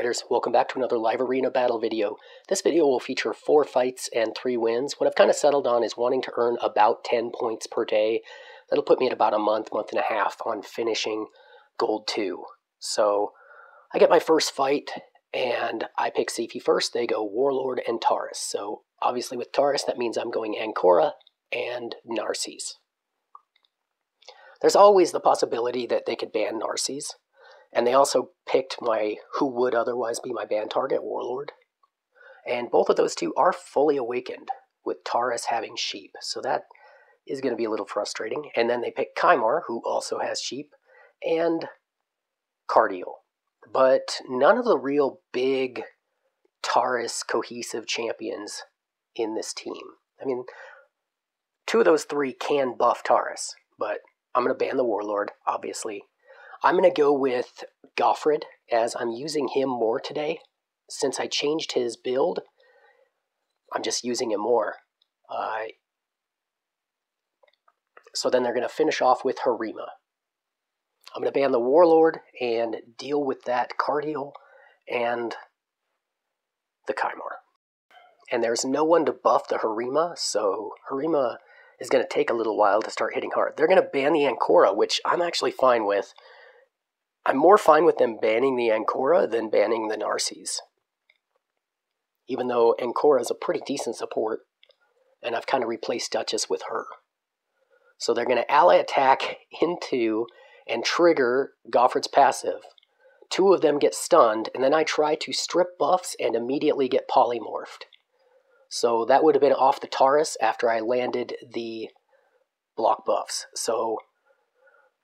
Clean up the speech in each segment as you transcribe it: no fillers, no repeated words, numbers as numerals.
Fighters, welcome back to another live arena battle video. This video will feature 4 fights and 3 wins. What I've kind of settled on is wanting to earn about 10 points per day. That'll put me at about a month and a half on finishing Gold 2. So I get my first fight, and I pick Siphi first. They go Warlord and Taurus. So obviously with Taurus, that means I'm going Ancora and Narses. There's always the possibility that they could ban Narses. And they also picked who would otherwise be my ban target, Warlord. And both of those two are fully awakened, with Taurus having Sheep. So that is going to be a little frustrating. And then they picked Kymar, who also has Sheep, and Cardiel. But none of the real big Taurus cohesive champions in this team. I mean, 2 of those 3 can buff Taurus, but I'm going to ban the Warlord, obviously. I'm going to go with Gofred, as I'm using him more today. Since I changed his build, I'm just using him more. So then they're going to finish off with Harima. I'm going to ban the Warlord and deal with that Cardiel and the Kymar. And there's no one to buff the Harima, so Harima is going to take a little while to start hitting hard. They're going to ban the Ancora, which I'm actually fine with. I'm more fine with them banning the Ancora than banning the Narses. Even though Ancora is a pretty decent support, and I've kind of replaced Duchess with her. So they're going to ally attack into and trigger Gofred's passive. 2 of them get stunned, and then I try to strip buffs and immediately get polymorphed. So that would have been off the Taurus after I landed the block buffs. So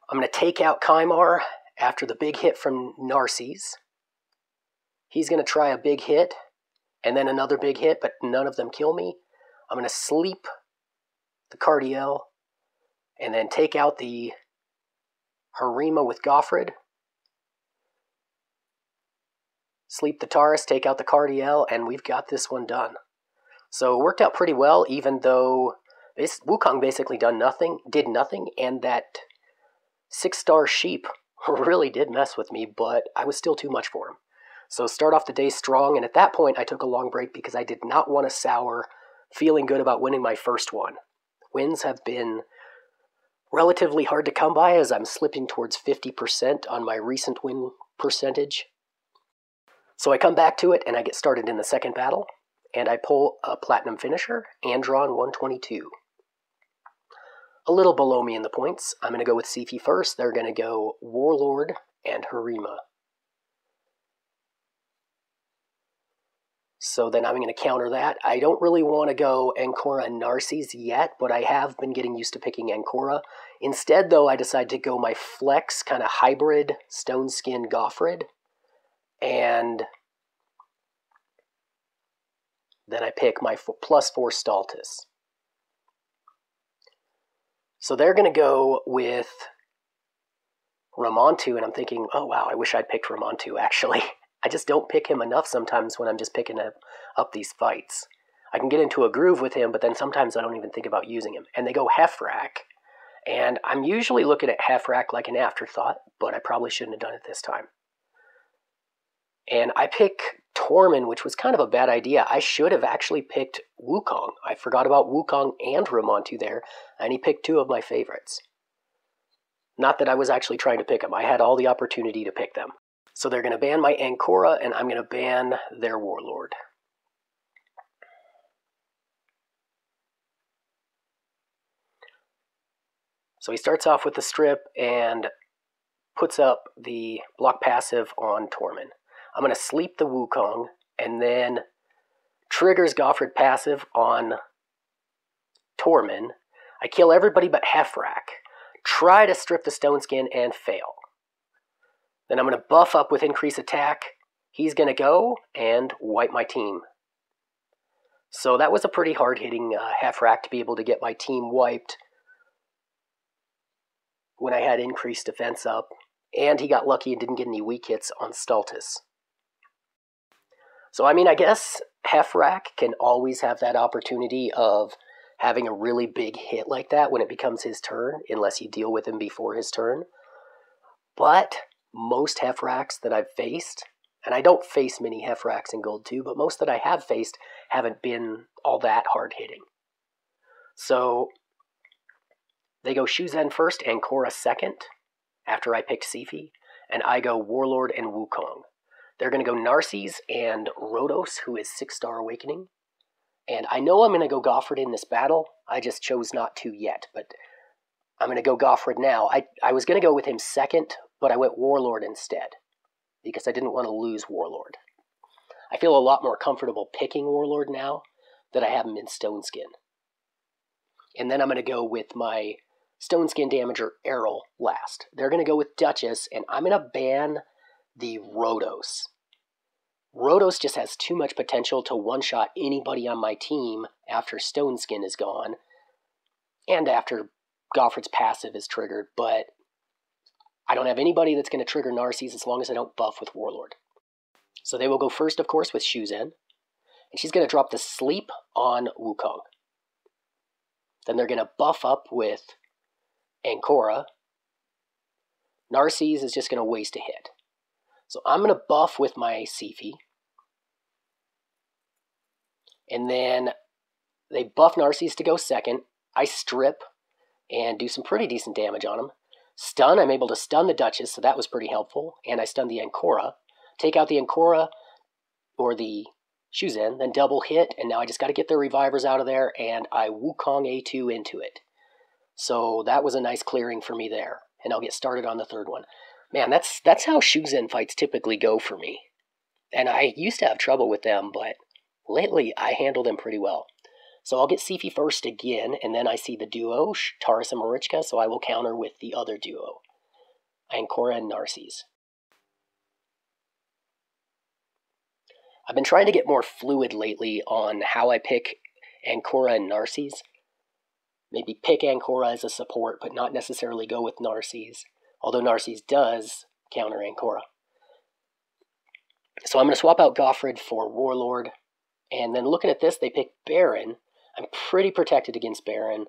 I'm going to take out Kymar after the big hit from Narses. He's going to try a big hit, and then another big hit, but none of them kill me. I'm going to sleep the Cardiel, and then take out the Harima with Gofred. Sleep the Taurus, take out the Cardiel, and we've got this one done. So it worked out pretty well, even though Wukong basically did nothing, and that 6-star Sheep really did mess with me, but I was still too much for him. So start off the day strong, and at that point I took a long break because I did not want to sour feeling good about winning my first one. Wins have been relatively hard to come by as I'm slipping towards 50% on my recent win percentage. So I come back to it and I get started in the second battle, and I pull a Platinum Finisher, Andron 122. A little below me in the points. I'm going to go with Siphi first. They're going to go Warlord and Harima. So then I'm going to counter that. I don't really want to go Ancora and Narses yet, but I have been getting used to picking Ancora. Instead, though, I decided to go my flex kind of hybrid Stone Skin Gofred. And then I pick my +4 Staltis. So they're going to go with Ramontu, and I'm thinking, oh wow, I wish I'd picked Ramontu, actually. I just don't pick him enough sometimes when I'm just picking up these fights. I can get into a groove with him, but then sometimes I don't even think about using him. And they go Hefrak, and I'm usually looking at Hefrak like an afterthought, but I probably shouldn't have done it this time. And I pick Tormund, which was kind of a bad idea. I should have actually picked Wukong. I forgot about Wukong and Ramontu there, and he picked 2 of my favorites. Not that I was actually trying to pick them. I had all the opportunity to pick them. So they're going to ban my Ancora, and I'm going to ban their Warlord. So he starts off with the strip and puts up the block passive on Tormund. I'm going to sleep the Wukong, and then triggers Gofred passive on Tormund. I kill everybody but Hefrak. Try to strip the Stone Skin and fail. Then I'm going to buff up with increased attack. He's going to go and wipe my team. So that was a pretty hard-hitting Hefrak to be able to get my team wiped when I had increased defense up. And he got lucky and didn't get any weak hits on Staltis. So, I mean, I guess Hefrak can always have that opportunity of having a really big hit like that when it becomes his turn, unless you deal with him before his turn. But most Hefraks that I've faced And I don't face many Heffraks in Gold 2, but most that I have faced haven't been all that hard-hitting. So they go Shuzen first, Ancora second, after I picked Siphi, and I go Warlord and Wukong. They're going to go Narses and Rhodos, who is 6-star Awakening. And I know I'm going to go Goffred in this battle. I just chose not to yet, but I'm going to go Goffred now. I was going to go with him second, but I went Warlord instead, because I didn't want to lose Warlord. I feel a lot more comfortable picking Warlord now that I have him in Stone Skin. And then I'm going to go with my Stone Skin Damager Errol last. They're going to go with Duchess, and I'm going to ban the Rhodos. Rhodos just has too much potential to one-shot anybody on my team after Stone Skin is gone, and after Goffred's passive is triggered, but I don't have anybody that's going to trigger Narses as long as I don't buff with Warlord. So they will go first, of course, with Shuzen, and she's going to drop the Sleep on Wukong. Then they're going to buff up with Ancora. Narses is just going to waste a hit. So I'm going to buff with my Siphi. And then they buff Narses to go second. I strip and do some pretty decent damage on him. Stun, I'm able to stun the Duchess, so that was pretty helpful. And I stun the Ancora. Take out the Ancora or the Shuzen, then double hit, and now I just got to get the revivers out of there, and I Wukong A2 into it. So that was a nice clearing for me there, and I'll get started on the third one. Man, that's how Shuzen fights typically go for me. And I used to have trouble with them, but lately I handle them pretty well. So I'll get Siphi first again, and then I see the duo, Taurus and Marichka, so I will counter with the other duo, Ancora and Narses. I've been trying to get more fluid lately on how I pick Ancora and Narses. Maybe pick Ancora as a support, but not necessarily go with Narses, although Narses does counter Ancora. So I'm going to swap out Goffred for Warlord, and then looking at this, they pick Baron. I'm pretty protected against Baron.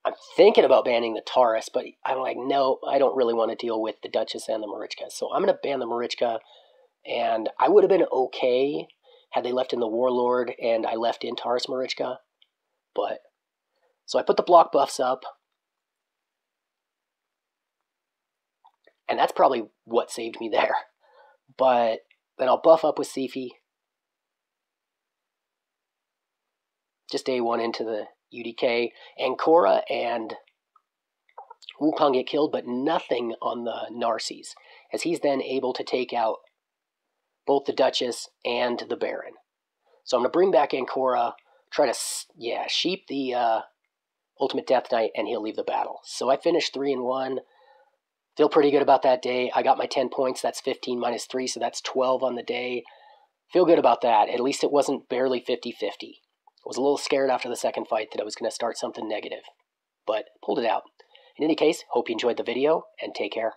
I'm thinking about banning the Taurus, but I'm like, no, I don't really want to deal with the Duchess and the Marichka. So I'm going to ban the Marichka, and I would have been okay had they left in the Warlord and I left in Taurus Marichka. But so I put the block buffs up, and that's probably what saved me there. But then I'll buff up with Siphi. Just A1 into the UDK. Ancora and Wukong get killed, but nothing on the Narses, as he's then able to take out both the Duchess and the Baron. So I'm going to bring back Ancora, try to, sheep the Ultimate Death Knight, and he'll leave the battle. So I finished 3-1. Feel pretty good about that day. I got my 10 points. That's 15 minus 3, so that's 12 on the day. Feel good about that. At least it wasn't barely 50-50. I was a little scared after the second fight that I was going to start something negative, but pulled it out. In any case, hope you enjoyed the video, and take care.